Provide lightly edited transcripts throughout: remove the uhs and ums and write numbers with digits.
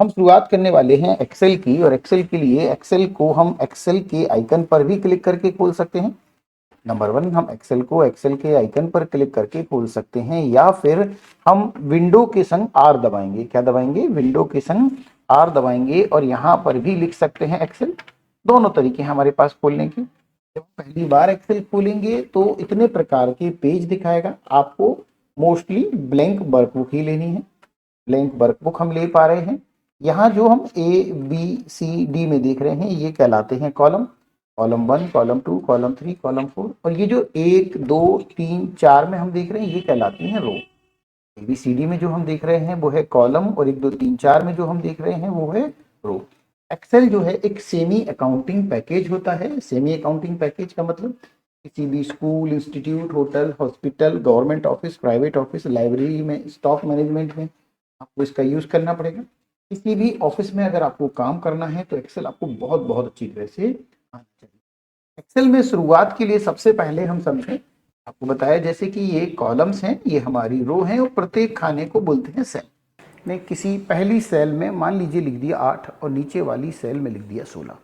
हम शुरुआत करने वाले हैं एक्सेल की, और एक्सेल के लिए एक्सेल को हम एक्सेल के आइकन पर भी क्लिक करके खोल सकते हैं। नंबर 1, हम एक्सेल को एक्सेल के आइकन पर क्लिक करके खोल सकते हैं, या फिर हम विंडो के संग आर दबाएंगे। क्या दबाएंगे? विंडो के संग आर दबाएंगे, और यहाँ पर भी लिख सकते हैं एक्सेल। दोनों तरीके हैं हमारे पास खोलने के। जब पहली बार एक्सेल खोलेंगे तो इतने प्रकार के पेज दिखाएगा। आपको मोस्टली ब्लैंक वर्कबुक ही लेनी है। ब्लैंक वर्कबुक हम ले पा रहे हैं। यहाँ जो हम ABCD में देख रहे हैं ये कहलाते हैं column. Column 1, column 2, column 3, column 4, और ये जो 1, 2, 3, 4 में हम देख रहे हैं ये कहलाती हैं रो। ABCD में जो हम देख रहे हैं वो है कॉलम, और 1, 2, 3, 4 में जो हम देख रहे हैं वो है रो। एक्सेल जो है एक सेमी अकाउंटिंग पैकेज होता है। सेमी अकाउंटिंग पैकेज का मतलब किसी भी school, institute, hotel, hospital, government office, private office, library में, स्टॉक मैनेजमेंट में आपको इसका यूज करना पड़ेगा। किसी भी ऑफिस में अगर आपको काम करना है तो एक्सेल आपको बहुत बहुत अच्छी तरह से आना चाहिए। एक्सेल में शुरुआत के लिए सबसे पहले हम समझें, आपको बताया जैसे कि ये कॉलम्स हैं, ये हमारी रो हैं, और प्रत्येक खाने को बोलते हैं सेल। ने किसी पहली सेल में मान लीजिए लिख दिया 8, और नीचे वाली सेल में लिख दिया 16।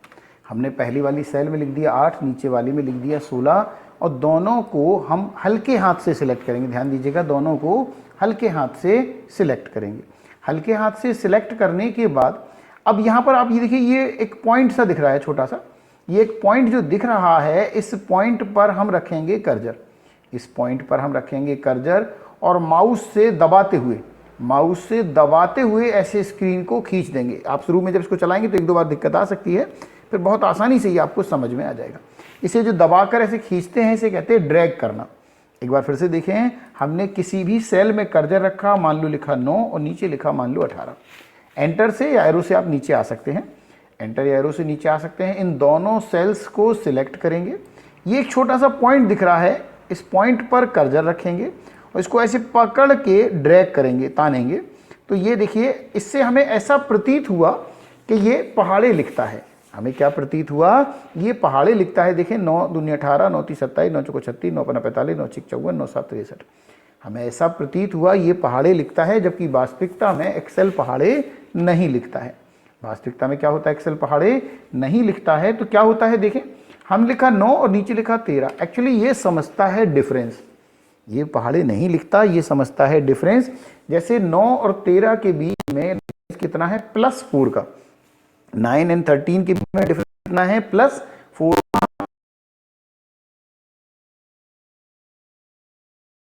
हमने पहली वाली सेल में लिख दिया 8, नीचे वाली में लिख दिया 16, और दोनों को हम हल्के हाथ से सिलेक्ट करेंगे। ध्यान दीजिएगा, दोनों को हल्के हाथ से सिलेक्ट करेंगे। हल्के हाथ से सिलेक्ट करने के बाद अब यहाँ पर आप ये देखिए, ये एक पॉइंट सा दिख रहा है छोटा सा। ये एक पॉइंट जो दिख रहा है, इस पॉइंट पर हम रखेंगे कर्जर। इस पॉइंट पर हम रखेंगे कर्जर, और माउस से दबाते हुए ऐसे स्क्रीन को खींच देंगे। आप शुरू में जब इसको चलाएंगे तो 1-2 बार दिक्कत आ सकती है, फिर बहुत आसानी से ये आपको समझ में आ जाएगा। इसे जो दबाकर ऐसे खींचते हैं इसे कहते हैं ड्रैग करना। एक बार फिर से देखें, हमने किसी भी सेल में कर्जर रखा, मान लो लिखा 9 और नीचे लिखा मान लो 18। एंटर से या एरो से आप नीचे आ सकते हैं, एंटर या एरो से नीचे आ सकते हैं। इन दोनों सेल्स को सिलेक्ट करेंगे। ये एक छोटा सा पॉइंट दिख रहा है, इस पॉइंट पर कर्जर रखेंगे और इसको ऐसे पकड़ के ड्रैग करेंगे, तानेंगे। तो ये देखिए, इससे हमें ऐसा प्रतीत हुआ कि ये पहाड़े लिखता है। हमें क्या प्रतीत हुआ? ये पहाड़े लिखता है। देखें, 9 दूनी 18, 9 तीस 27, 9 चौको 36, 9 पन्ना 45, 9 छीक 54, 9 7 63। हमें ऐसा प्रतीत हुआ ये पहाड़े लिखता है, जबकि वास्तविकता में एक्सेल पहाड़े नहीं लिखता है। वास्तविकता में क्या होता है? एक्सेल पहाड़े नहीं लिखता है। तो क्या होता है देखें, हम लिखा 9 और नीचे लिखा 13। एक्चुअली ये समझता है डिफरेंस। ये पहाड़े नहीं लिखता, ये समझता है डिफरेंस। जैसे 9 और 13 के बीच में कितना है? +4 का। 9 और 13 के बीच में डिफरेंस कितना है? +4।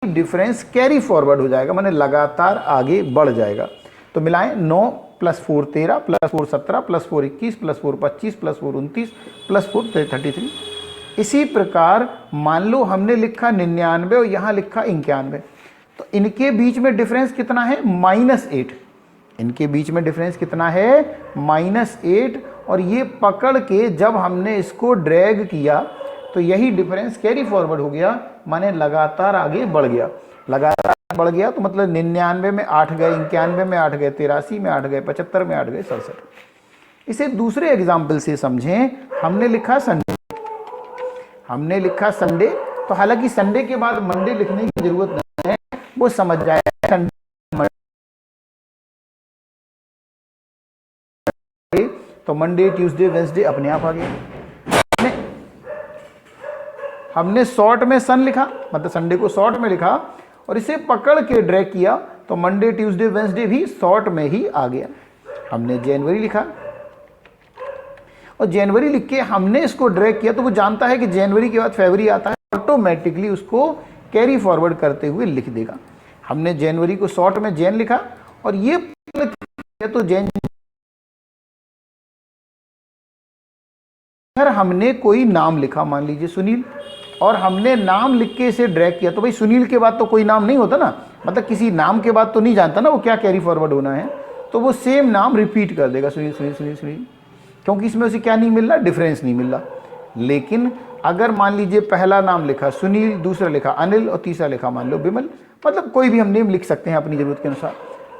डिफरेंस कैरी फॉरवर्ड हो जाएगा, माने लगातार आगे बढ़ जाएगा। तो मिलाएं, 9 +4 13, +4 17, +4 21, +4 25, +4 29, +4 33। इसी प्रकार मान लो हमने लिखा 99 और यहाँ लिखा 91, तो इनके बीच में डिफरेंस कितना है? -8। इनके बीच में डिफरेंस कितना है? -8। और ये पकड़ के जब हमने इसको ड्रैग किया तो यही डिफरेंस कैरी फॉरवर्ड हो गया, माने लगातार आगे बढ़ गया। लगातार बढ़ गया तो मतलब 99 में 8 गए, 91 में 8 गए, 83 में 8 गए, 75 में 8 गए, 67। इसे दूसरे एग्जाम्पल से समझें। हमने लिखा संडे, तो हालांकि संडे के बाद मंडे लिखने की जरूरत नहीं है, वो समझ जाए संडे। तो मंडे, ट्यूसडे, वेडनेसडे अपने आप आ गया। हमने शॉर्ट में सन लिखा, मतलब संडे को शॉर्ट में लिखा, और इसे पकड़ के ड्रैग किया तो मंडे, ट्यूसडे, वेडनेसडे भी शॉर्ट में ही आ गया। हमने जनवरी लिखा, और जनवरी लिख के हमने इसको ड्रैग किया तो वो जानता है कि जनवरी के बाद फरवरी आता है, ऑटोमेटिकली उसको कैरी फॉरवर्ड करते हुए लिख देगा। हमने जनवरी को शॉर्ट में जैन लिखा, और ये तो जैन। अगर हमने कोई नाम लिखा, मान लीजिए सुनील, और हमने नाम लिख के इसे ड्रैग किया, तो भाई सुनील के बाद तो कोई नाम नहीं होता ना, मतलब किसी नाम के बाद तो नहीं जानता ना वो क्या कैरी फॉरवर्ड होना है, तो वो सेम नाम रिपीट कर देगा, सुनील सुनील सुनील सुनील, क्योंकि इसमें उसे क्या नहीं मिल रहा? डिफरेंस नहीं मिल रहा। लेकिन अगर मान लीजिए पहला नाम लिखा सुनील, दूसरा लिखा अनिल, और तीसरा लिखा मान लो बिमल, मतलब कोई भी हम नेम लिख सकते हैं अपनी जरूरत के अनुसार,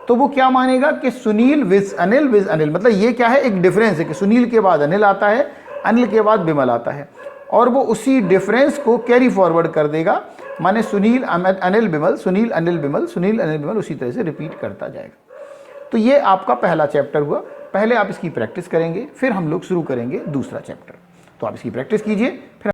तो वो क्या मानेगा कि सुनील विज अनिल, मतलब ये क्या है? एक डिफरेंस है कि सुनील के बाद अनिल आता है, अनिल के बाद बिमल आता है, और वो उसी डिफरेंस को कैरी फॉरवर्ड कर देगा, माने सुनील अनिल बिमल, सुनील अनिल बिमल, सुनील अनिल बिमल, उसी तरह से रिपीट करता जाएगा। तो ये आपका पहला चैप्टर हुआ। पहले आप इसकी प्रैक्टिस करेंगे, फिर हम लोग शुरू करेंगे दूसरा चैप्टर। तो आप इसकी प्रैक्टिस कीजिए, फिर